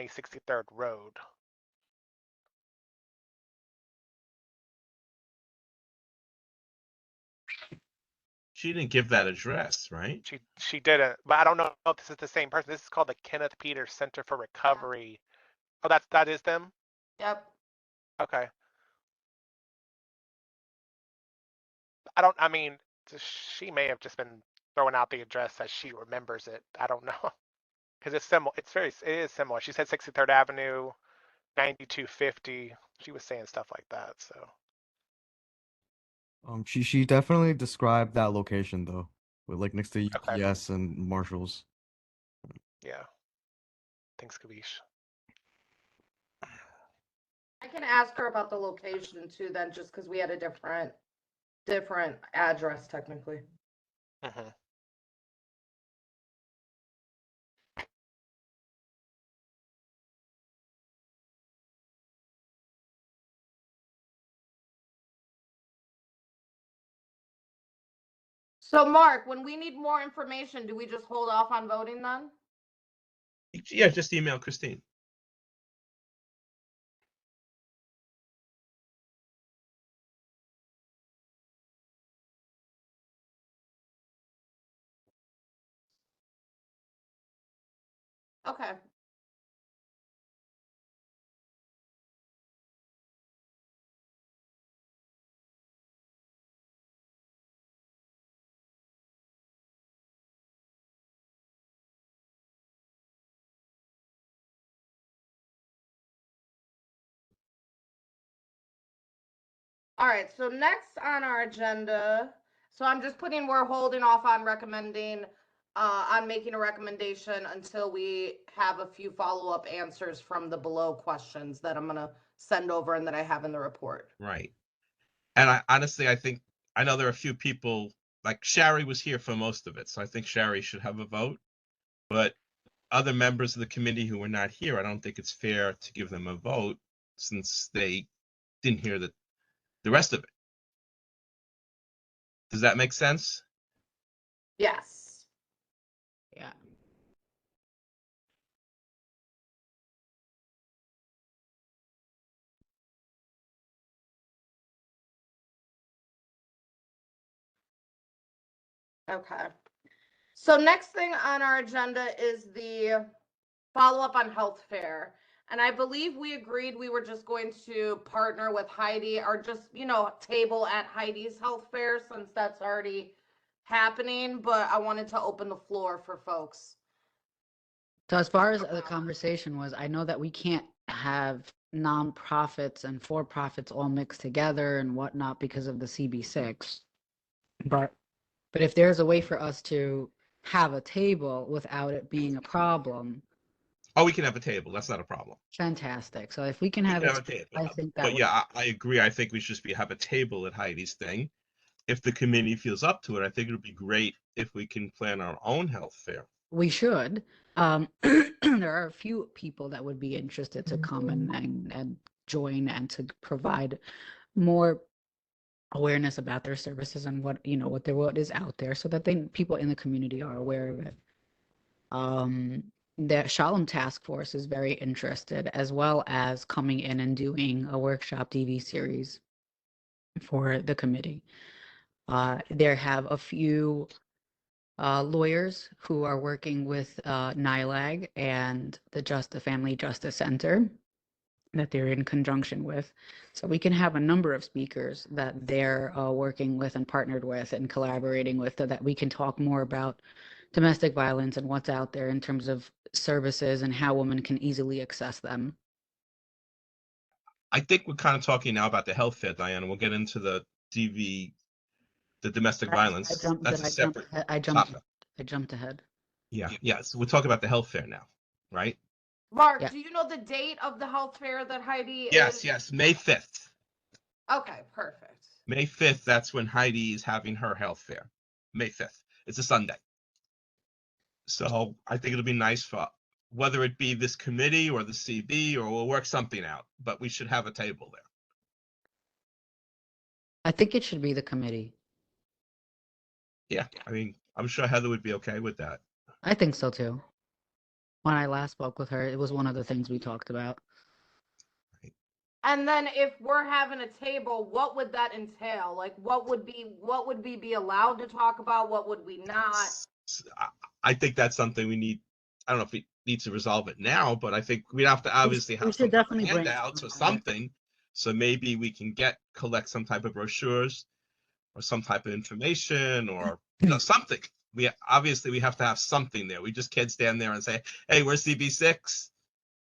63rd Road. She didn't give that address, right? She didn't, but I don't know if this is the same person. This is called the Kenneth Peters Center for Recovery. Oh, that is them? Yep. Okay. I mean, she may have just been throwing out the address as she remembers it. I don't know. Because it's similar. It is similar. She said 63rd Avenue, 9250. She was saying stuff like that, so. She definitely described that location though, with like next to Okay. UPS and Marshalls. Yeah. Thanks, Kavish. I can ask her about the location too then, just because we had a different address technically. Mm-hmm. So Mark, when we need more information, do we just hold off on voting then? Yeah, just email Christine. Okay. All right, so next on our agenda, so I'm just putting, we're holding off on recommending, on making a recommendation until we have a few follow-up answers from the below questions that I'm gonna send over and that I have in the report. Right. And I honestly, I know there are a few people, like Shari was here for most of it, so I think Shari should have a vote. But other members of the committee who were not here, I don't think it's fair to give them a vote since they didn't hear the rest of it. Does that make sense? Yes. Yeah. Okay. So next thing on our agenda is the follow-up on health fair. And I believe we agreed we were just going to partner with Heidi or just, table at Heidi's health fair since that's already happening, but I wanted to open the floor for folks. So as far as the conversation was, I know that we can't have nonprofits and for-profits all mixed together and whatnot because of the CB6. But if there's a way for us to have a table without it being a problem, Oh, we can have a table. That's not a problem. fantastic. So if we can We have can it, have a table. I think that But would, yeah, I agree. I think we should have a table at Heidi's thing. If the committee feels up to it, I think it would be great if we can plan our own health fair. we should. There are a few people that would be interested to come and join and to provide more awareness about their services and what is out there, so that people in the community are aware of it. The Shalom Task Force is very interested, as well as coming in and doing a workshop TV series for the committee. There have a few lawyers who are working with NILAG and the Family Justice Center that they're in conjunction with. So we can have a number of speakers that they're working with and partnered with and collaborating with, so that we can talk more about domestic violence and what's out there in terms of services and how women can easily access them. I think we're kind of talking now about the health fair, Diana. We'll get into the the domestic violence. That's a separate topic. I jumped ahead. Yeah. So we're talking about the health fair now, right? Mark, Yeah. do you know the date of the health fair that Heidi Yes, is? yes, May 5th. Okay, perfect. May 5th, that's when Heidi is having her health fair. May 5th. It's a Sunday. So I think it'll be nice for whether it be this committee or the CB, or we'll work something out, but we should have a table there. I think it should be the committee. Yeah, I mean, I'm sure Heather would be okay with that. I think so too. When I last spoke with her, it was one of the things we talked about. And then if we're having a table, what would that entail? Like, what would we be allowed to talk about? What would we not? I think that's something we need. I don't know if we need to resolve it now, but I think we'd have to obviously we have should some definitely bring handouts or something. something. So maybe we can collect some type of brochures or some type of information or something. We obviously have to have something there. We just can't stand there and say, "Hey, we're CB6."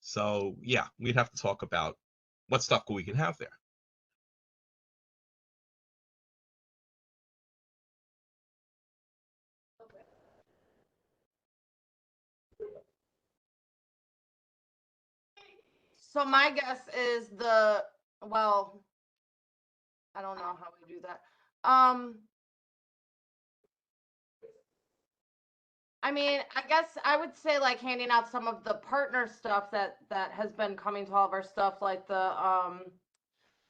So yeah, we'd have to talk about what stuff we can have there. So my guess is well, I don't know how we do that. I mean, I guess I would say like handing out some of the partner stuff that has been coming to all of our stuff, like the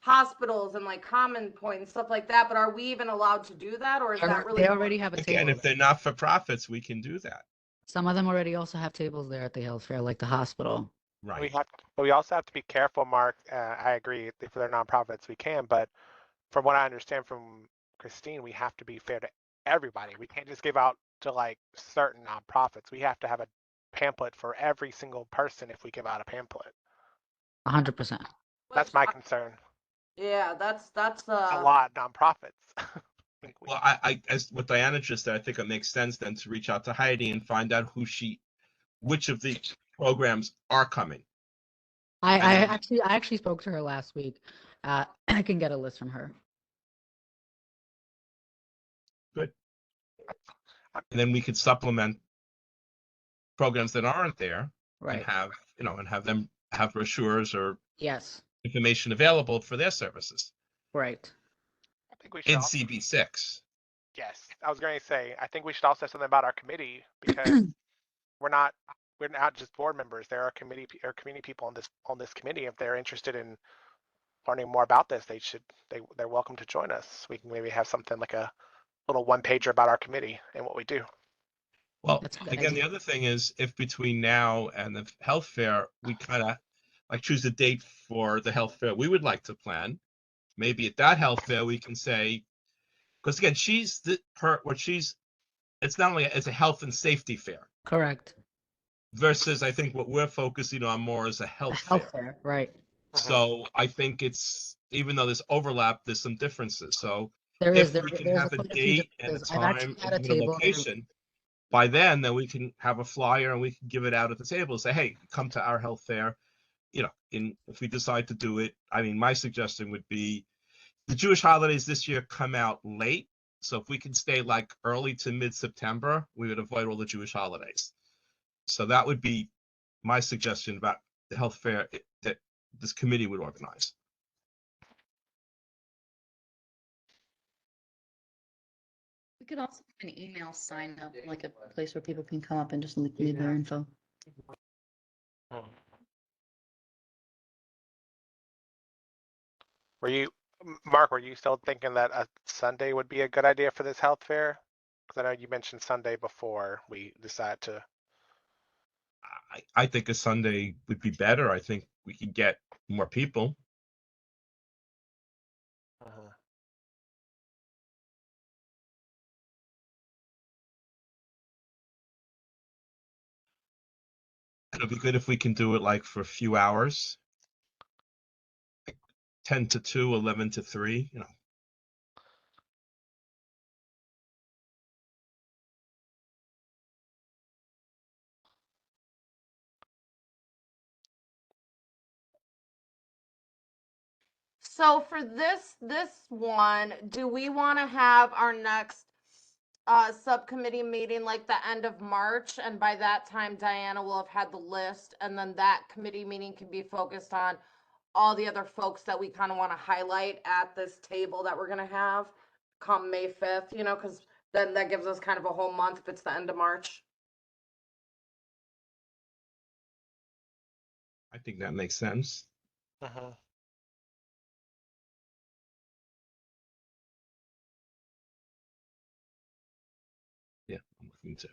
hospitals and like Common Point and stuff like that. But are we even allowed to do that, or is that really? They already have a Again, table. if they're not for profits, we can do that. Some of them already also have tables there at the health fair, like the hospital. Right. But we also have to be careful, Mark. I agree. If they're nonprofits, we can. But from what I understand from Christine, we have to be fair to everybody. We can't just give out to like certain nonprofits. We have to have a pamphlet for every single person if we give out a pamphlet. 100%. That's my concern. Yeah, that's A lot of nonprofits. Well, I as what Diana just said, I think it makes sense then to reach out to Heidi and find out which of the programs are coming. I actually spoke to her last week. I can get a list from her. Good. And then we could supplement programs that aren't there Right. and have them have brochures or Yes. information available for their services Right. I think we should in also, CB6. yes, I was going to say, I think we should also have something about our committee because we're not just board members. There are community people on this committee. If they're interested in learning more about this, they're welcome to join us. We can maybe have something like a little one pager about our committee and what we do. Well, That's a good again, idea. the other thing is if between now and the health fair, we kind of like choose a date for the health fair we would like to plan. Maybe at that health fair we can say, because again, it's not only it's a health and safety fair Correct. versus I think what we're focusing on more is a health fair. Health fair. Right. So I think it's even though there's overlap, there's some differences. So There if is. we can There's have a quite a few date and a differences. I've actually time had a and a table. location, by then we can have a flyer and we can give it out at the table and say, hey, come to our health fair. If we decide to do it, I mean, my suggestion would be the Jewish holidays this year come out late. So if we can stay like early to mid-September, we would avoid all the Jewish holidays. So that would be my suggestion about the health fair that this committee would organize. We could also have an email sign up, like a place where people can come up and just leave their info. Mark, were you still thinking that a Sunday would be a good idea for this health fair? Because I know you mentioned Sunday before we decided to. I think a Sunday would be better. I think we could get more people. It'll be good if we can do it like for a few hours. Like 10 to 2, 11 to 3, So for this one, do we want to have our next subcommittee meeting like the end of March? And by that time, Diana will have had the list, and then that committee meeting can be focused on all the other folks that we kind of want to highlight at this table that we're going to have come May 5th, you know, because then that gives us kind of a whole month if it's the end of March. I think that makes sense. Mhm. Yeah, I'm looking to.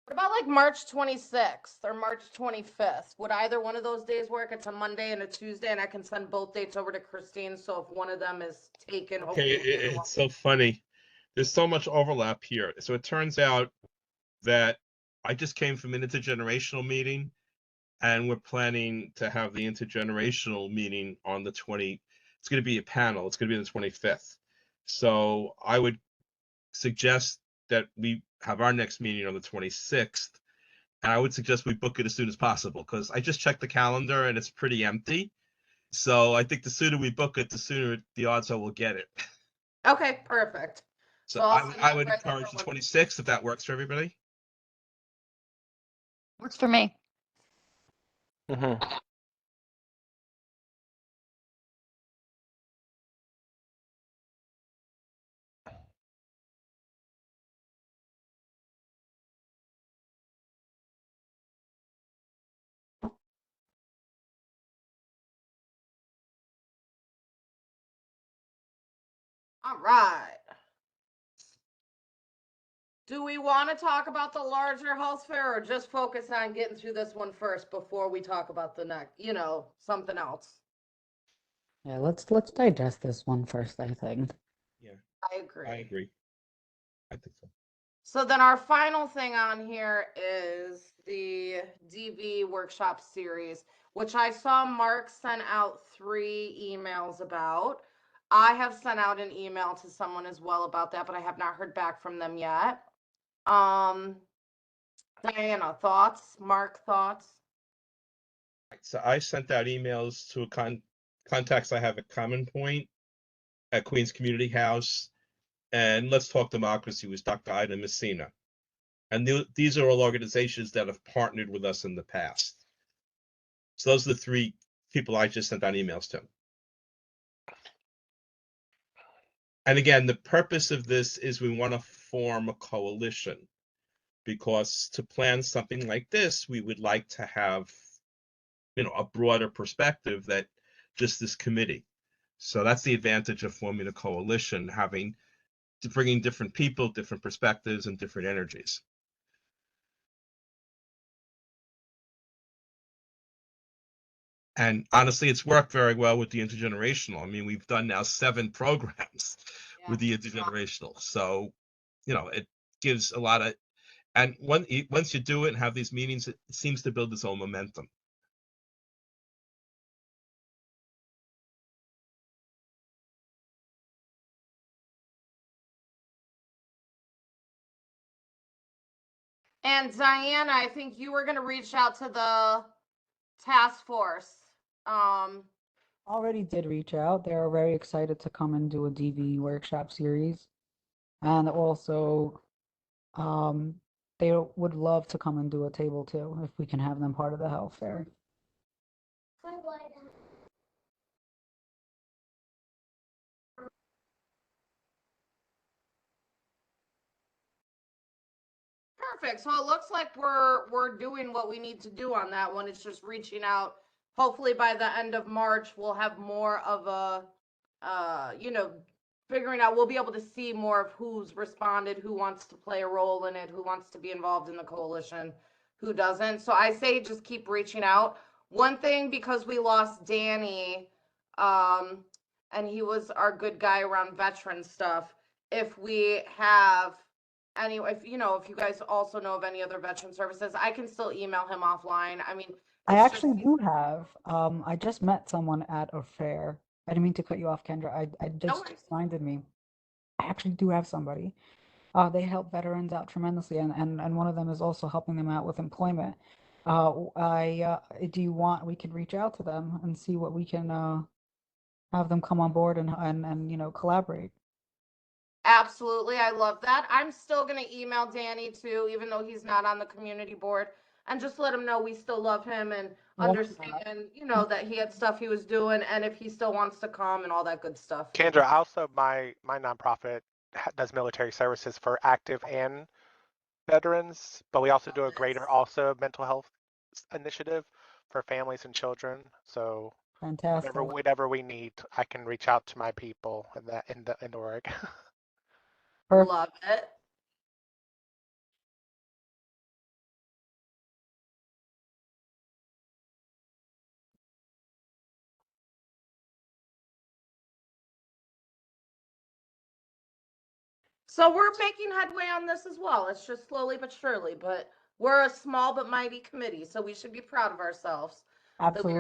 What about like March 26th or March 25th? Would either one of those days work? It's a Monday and a Tuesday, and I can send both dates over to Christine. So if one of them is taken, Okay, hopefully the other one- it's so funny. There's so much overlap here. So it turns out that I just came from an intergenerational meeting, and we're planning to have the intergenerational meeting on the 20. It's going to be a panel. It's going to be on the 25th. So I would suggest that we have our next meeting on the 26th. And I would suggest we book it as soon as possible, because I just checked the calendar and it's pretty empty. So I think the sooner we book it, the sooner the odds are we'll get it. Okay, perfect. So So I'll I, send I that would right over encourage the when- 26th, if that works for everybody. Works for me. Mhm. All right. Do we want to talk about the larger health fair or just focus on getting through this one first before we talk about the next, you know, something else? Yeah, let's digest this one first, I think. I agree. I agree. I think so. So then our final thing on here is the DV workshop series, which I saw Mark sent out 3 emails about. I have sent out an email to someone as well about that, but I have not heard back from them yet. Diana, thoughts? Mark, thoughts? So I sent out emails to contacts I have at Common Point, at Queens Community House, and Let's Talk Democracy was Dr. Ida Messina. And these are all organizations that have partnered with us in the past. So those are the 3 people I just sent out emails to. And again, the purpose of this is we want to form a coalition, because to plan something like this, we would like to have, you know, a broader perspective that just this committee. So that's the advantage of forming a coalition, bringing different people, different perspectives, and different energies. And honestly, it's worked very well with the intergenerational. I mean, we've done now 7 programs with the intergenerational. So, you know, it gives a lot of, and once you do it and have these meetings, it seems to build its own momentum. And Diana, I think you were going to reach out to the task force. Already did reach out. They are very excited to come and do a DV workshop series. And also, they would love to come and do a table too, if we can have them part of the health fair. Perfect. So it looks like we're doing what we need to do on that one. It's just reaching out. Hopefully by the end of March, we'll have more of a, you know, figuring out, we'll be able to see more of who's responded, who wants to play a role in it, who wants to be involved in the coalition, who doesn't. So I say just keep reaching out. One thing, because we lost Danny, and he was our good guy around veteran stuff. If we have if you know, if you guys also know of any other veteran services, I can still email him offline. I mean, I it's actually just- do have. I just met someone at a fair. I didn't mean to cut you off, Kendra. I just worries. reminded me. I actually do have somebody. They help veterans out tremendously, and one of them is also helping them out with employment. Do you want, we can reach out to them and see what we can have them come on board and you know, collaborate. Absolutely, I love that. I'm still gonna email Danny too, even though he's not on the community board, and just let him know we still love him and Why not? understand, you know, that he had stuff he was doing, and if he still wants to come and all that good stuff. Kendra, also my nonprofit does military services for active and veterans, but we also do a greater also mental health initiative for families and children. So Fantastic. whatever we need, I can reach out to my people in org. Perfect. Love it. So we're making headway on this as well. It's just slowly but surely, but we're a small but mighty committee, so we should be proud of ourselves. Absolutely.